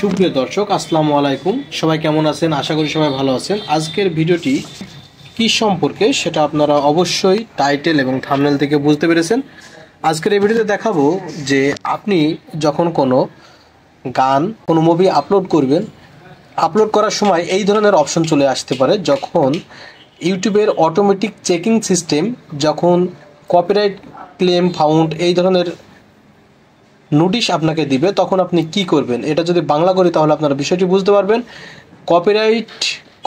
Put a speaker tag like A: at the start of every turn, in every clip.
A: সুপ্রিয় দর্শক আসসালামু আলাইকুম। সবাই কেমন আছেন? আশা করি সবাই ভালো আছেন। আজকের ভিডিওটি কি সম্পর্কে সেটা আপনারা অবশ্যই টাইটেল এবং থাম্বনেল থেকে বুঝতে পেরেছেন। আজকের এই ভিডিওতে দেখাবো যে আপনি যখন কোনো গান, কোনো মুভি আপলোড করবেন, আপলোড করার সময় এই ধরনের অপশন চলে আসতে পারে। যখন ইউটিউবের অটোমেটিক চেকিং সিস্টেম যখন কপিরাইট ক্লেম ফাউন্ড এই ধরনের নোটিশ আপনাকে দিবে, তখন আপনি কি করবেন। এটা যদি বাংলা করি তাহলে আপনারা বিষয়টি বুঝতে পারবেন।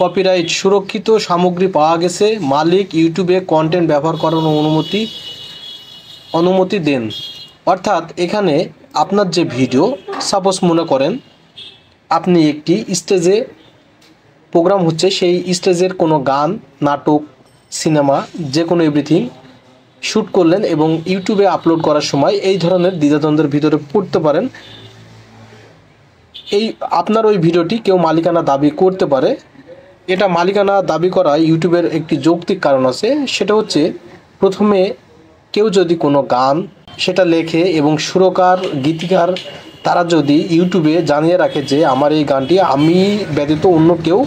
A: কপিরাইট সুরক্ষিত সামগ্রী পাওয়া গেছে, মালিক ইউটিউবে কন্টেন্ট ব্যবহার করার অনুমতি দেন। অর্থাৎ এখানে আপনার যে ভিডিও, সাপোজ মনে করেন আপনি একটি স্টেজে প্রোগ্রাম হচ্ছে, সেই স্টেজের কোনো গান, নাটক, সিনেমা, যে কোনো এভরিথিং শ্যুট করলেন এবং ইউটিউবে আপলোড করার সময় এই ধরনের দ্বিধাদ্বন্দ্বের ভিতরে পড়তে পারেন। আপনার ওই ভিডিওটি কেউ মালিকানা দাবি করতে পারে। এটা মালিকানা দাবি করা ইউটিউবের একটি যৌক্তিক কারণ আছে। সেটা হচ্ছে, প্রথমে কেউ যদি কোনো গান সেটা লেখে এবং সুরকার, গীতিকার তারা যদি ইউটিউবে জানিয়ে রাখে যে আমার এই গানটি আমি ব্যতীত অন্য কেউ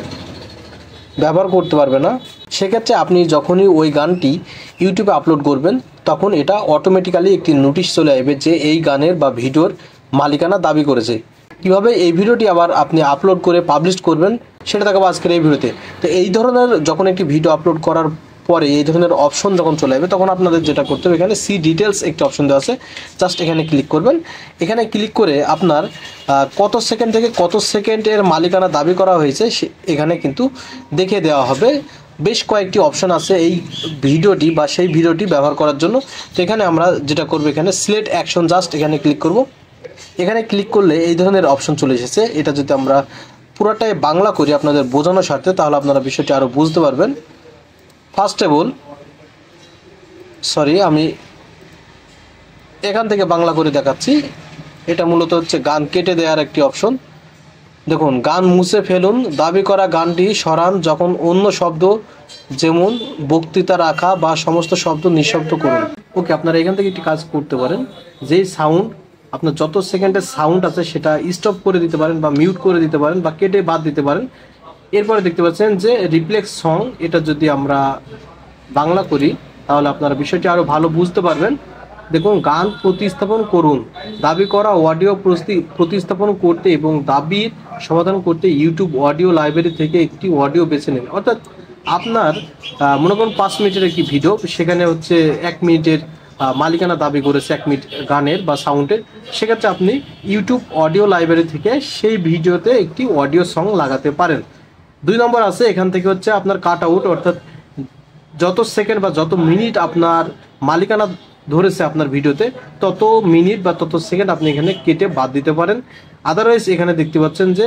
A: ব্যবহার করতে পারবে না, সেক্ষেত্রে আপনি যখনই ওই গানটি ইউটিউবে আপলোড করবেন তখন এটা অটোমেটিক্যালি একটি নোটিশ চলে আসবে যে এই গানের বা ভিডিওর মালিকানা দাবি করেছে। কীভাবে এই ভিডিওটি আবার আপনি আপলোড করে পাবলিশ করবেন সেটা দেখাবো আজকের এই ভিডিওতে। তো এই ধরনের যখন একটি ভিডিও আপলোড করার পরে এই ধরনের অপশন যখন চলে আসবে, তখন আপনাদের যেটা করতে হবে, এখানে সি ডিটেলস একটি অপশন দেওয়া আছে, জাস্ট এখানে ক্লিক করবেন। এখানে ক্লিক করে আপনার কত সেকেন্ড থেকে কত সেকেন্ডের মালিকানা দাবি করা হয়েছে এখানে কিন্তু দেখে দেওয়া হবে। বেশ কয়েকটি অপশন আছে এই ভিডিওটি বা সেই ভিডিওটি ব্যবহার করার জন্য। তো এখানে আমরা যেটা করব, এখানে সিলেক্ট অ্যাকশন, জাস্ট এখানে ক্লিক করব। এখানে ক্লিক করলে এই ধরনের অপশন চলে এসেছে। এটা যদি আমরা পুরোটাই বাংলা করি আপনাদের বোঝানোর স্বার্থে, তাহলে আপনারা বিষয়টি আরও বুঝতে পারবেন। ফার্স্ট অফ অল, আমি এখান থেকে বাংলা করে দেখাচ্ছি। এটা মূলত হচ্ছে গান কেটে দেওয়ার একটি অপশন। দেখুন, গান মুছে ফেলুন, দাবি করা গানটি সরান, যখন অন্য শব্দ যেমন বক্তৃতা রাখা বা সমস্ত শব্দ নিঃশব্দ করুন। ওকে, আপনারা এখান থেকে একটি কাজ করতে পারেন, যেই সাউন্ড আপনার যত সেকেন্ডের সাউন্ড আছে সেটা স্টপ করে দিতে পারেন বা মিউট করে দিতে পারেন বা কেটে বাদ দিতে পারেন। এরপরে দেখতে পাচ্ছেন যে রিপ্লেক্স সং, এটা যদি আমরা বাংলা করি তাহলে আপনারা বিষয়টি আরও ভালো বুঝতে পারবেন। দেখুন, গান প্রতিস্থাপন করুন, দাবি করা অডিও প্রতিস্থাপন করতে এবং দাবির সমাধান করতে ইউটিউব অডিও লাইব্রেরি থেকে একটি অডিও বেছে নিন। অর্থাৎ আপনার মনে করুন 5 মিনিটের একটি ভিডিও, সেখানে হচ্ছে 1 মিনিটের মালিকানা দাবি করেছে 1 মিনিট গানের বা সাউন্ডের, সেক্ষেত্রে আপনি ইউটিউব অডিও লাইব্রেরি থেকে সেই ভিডিওতে একটি অডিও সং লাগাতে পারেন। 2 নম্বর আছে, এখান থেকে হচ্ছে আপনার কাট আউট, অর্থাৎ যত সেকেন্ড বা যত মিনিট আপনার মালিকানা ধরেছে আপনার ভিডিওতে, তত মিনিট বা তত সেকেন্ড আপনি এখানে কেটে বাদ দিতে পারেন। আদারওয়াইজ এখানে দেখতে পাচ্ছেন যে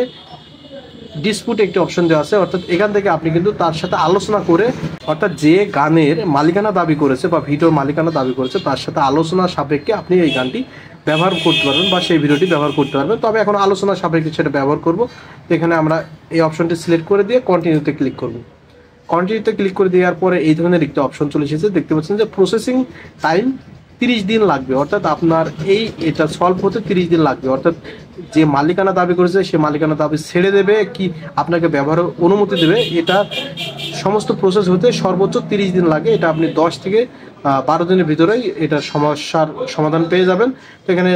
A: ডিসপুট একটি অপশন দেওয়া আছে, অর্থাৎ এখান থেকে আপনি কিন্তু তার সাথে আলোচনা করে, অর্থাৎ যে গানের মালিকানা দাবি করেছে বা ভিডিওর মালিকানা দাবি করেছে তার সাথে আলোচনা সাপেক্ষে আপনি এই গানটি ব্যবহার করতে পারবেন বা সেই ভিডিওটি ব্যবহার করতে পারবেন। তবে এখন আলোচনা সাপেক্ষে সেটা ব্যবহার করব। এখানে আমরা এই অপশনটি সিলেক্ট করে দিয়ে কন্টিনিউতে ক্লিক করব। কন্টিনিউতে ক্লিক করে দেওয়ার পরে এই ধরনের একটি অপশন চলে এসেছে। দেখতে পাচ্ছেন যে প্রসেসিং টাইম 30 দিন লাগবে, অর্থাৎ আপনার এটা সলভ হতে 30 দিন লাগবে। অর্থাৎ যে মালিকানা দাবি করেছে সে মালিকানা দাবি ছেড়ে দেবে কি আপনাকে ব্যবহারের অনুমতি দেবে, এটা সমস্ত প্রসেস হতে সর্বোচ্চ 30 দিন লাগে। এটা আপনি 10 থেকে 12 দিনের ভিতরেই এটার সমস্যার সমাধান পেয়ে যাবেন। তো এখানে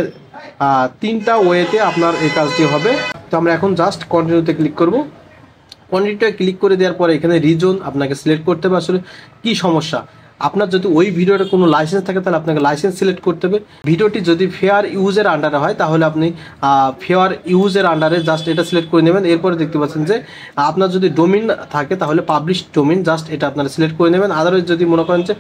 A: 3টা ওয়েতে আপনার এই কাজটি হবে। তো আমরা এখন জাস্ট কন্টিনিউতে ক্লিক করব। কন্টিনিউতে ক্লিক করে দেওয়ার পরে এখানে রিজন আপনাকে সিলেক্ট করতে হবে আসলে কি সমস্যা। আপনার যদি ওই ভিডিওটা কোনো লাইসেন্স থাকে তাহলে আপনাকে লাইসেন্স সিলেক্ট করতে হবে। ভিডিওটি যদি ফেয়ার ইউজের আন্ডারে হয় তাহলে আপনি ফেয়ার ইউজের আন্ডারে জাস্ট এটা সিলেক্ট করে নেবেন। এরপরে দেখতে পাচ্ছেন যে আপনার যদি ডোমিন থাকে তাহলে পাবলিশ ডোমিন, জাস্ট এটা আপনারা সিলেক্ট করে নেবেন। আদারওয়াইজ যদি মনে করেন যে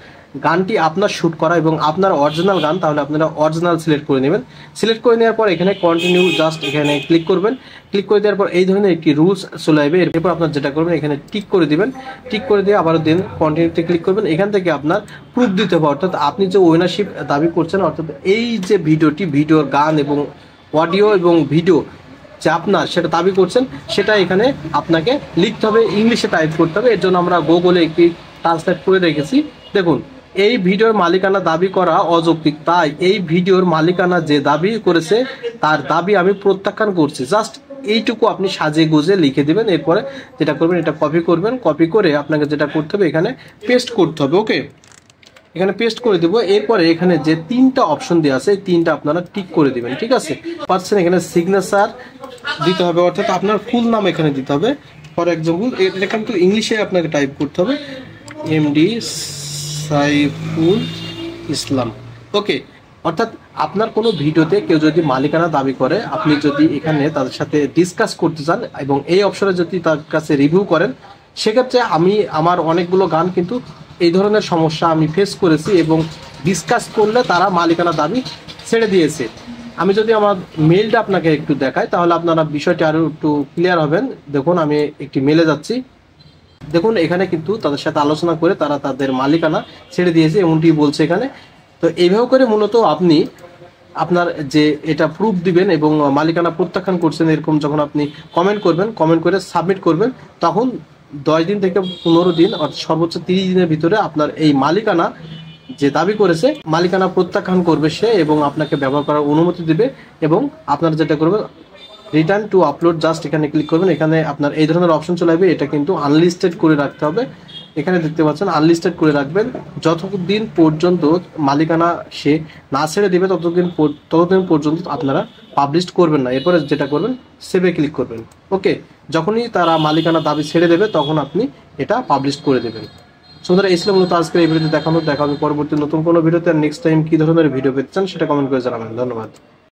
A: গানটি আপনার শ্যুট করা এবং আপনার অরিজিনাল গান, তাহলে আপনারা অরিজিনাল সিলেক্ট করে নেবেন। সিলেক্ট করে নেওয়ার পর এখানে কন্টিনিউ, জাস্ট এখানে ক্লিক করবেন। ক্লিক করে দেওয়ার পর এই ধরনের একটি রুলস চলে আসবে। এরপর আপনার যেটা করবেন, এখানে টিক করে দিবেন। টিক করে দিয়ে আবারও দেন কন্টিনিউতে ক্লিক করবেন। এখান থেকে আপনার প্রুফ দিতে হবে, অর্থাৎ আপনি যে ওনারশিপ দাবি করছেন, অর্থাৎ এই যে ভিডিওর গান এবং অডিও এবং ভিডিও যে আপনার সেটা দাবি করছেন, সেটা এখানে আপনাকে লিখতে হবে, ইংলিশে টাইপ করতে হবে। এর জন্য আমরা গুগলে একটি ট্রান্সলেট করে রেখেছি। দেখুন, এই ভিডিওর মালিকানা দাবি করা অযৌক্তিক, তাই এই ভিডিওর মালিকানা যে দাবি করেছে তার দাবি আমি প্রত্যাখ্যান করছি। জাস্ট এইটুকু আপনি সাজিয়ে গুজে লিখে দেবেন। এরপরে যেটা করবেন, এটা কপি করবেন, কপি করে আপনাকে যেটা করতে হবে এখানে পেস্ট করতে হবে। ওকে, এখানে পেস্ট করে দেবো। এরপরে এখানে যে 3টা অপশন দেওয়া আছে এই 3টা আপনারা টিক করে দিবেন, ঠিক আছে। পাচ্ছেন এখানে সিগনেচার দিতে হবে, অর্থাৎ আপনার ফুল নাম এখানে দিতে হবে। ফর এক্সাম্পল এটা কিন্তু ইংলিশে আপনাকে টাইপ করতে হবে, এমডি সাইফুল ইসলাম। ওকে, অর্থাৎ আপনার কোনো ভিডিওতে কেউ যদি মালিকানা দাবি করে, আপনি যদি এখানে তাদের সাথে ডিসকাস করতে চান এবং এই অপশনে যদি তার কাছে রিভিউ করেন, সেক্ষেত্রে আমার অনেকগুলো গান কিন্তু এই ধরনের সমস্যা আমি ফেস করেছি এবং ডিসকাস করলে তারা মালিকানা দাবি ছেড়ে দিয়েছে। আমি যদি আমার মেলটা আপনাকে একটু দেখাই তাহলে আপনারা বিষয়টি আরও একটু ক্লিয়ার হবেন। দেখুন আমি একটি মেলে যাচ্ছি, দেখুন এখানে কিন্তু তাদের সাথে আলোচনা করে তারা তাদের মালিকানা ছেড়ে দিয়েছে এমনটি বলছে এখানে। তো এইভাবে করে মূলত আপনি আপনার যে এটা প্রুফ দিবেন এবং মালিকানা প্রত্যাখ্যান করছেন এরকম যখন আপনি কমেন্ট করবেন, কমেন্ট করে সাবমিট করবেন, তখন 10 দিন থেকে 15 দিন অর্থাৎ সর্বোচ্চ 30 দিনের ভিতরে আপনার এই মালিকানা যে দাবি করেছে মালিকানা প্রত্যাখ্যান করবে সে এবং আপনাকে ব্যবহার করার অনুমতি দেবে। এবং আপনারা যেটা করবেন, রিটার্ন টু আপলোড, জাস্ট এখানে ক্লিক করবেন। এখানে আপনার এই ধরনের অপশন চলে আসবে, এটা কিন্তু আনলিস্টেড করে রাখতে হবে। এখানে দেখতে পাচ্ছেন আনলিস্টেড করে রাখবেন, যতদিন পর্যন্ত মালিকানা সে না ছেড়ে দেবে ততদিন পর্যন্ত আপনারা পাবলিশ করবেন না। এরপরে যেটা করবেন, সেভে ক্লিক করবেন। ওকে, যখনই তারা মালিকানা দাবি ছেড়ে দেবে তখন আপনি এটা পাবলিশ করে দেবেন। সুতরাং এই ছিল মূলত আজকের এই ভিডিওতে দেখা হবে পরবর্তী নতুন কোনো ভিডিওতে। নেক্সট টাইম কী ধরনের ভিডিও পেতে চান সেটা কমেন্ট করে জানাবেন। ধন্যবাদ।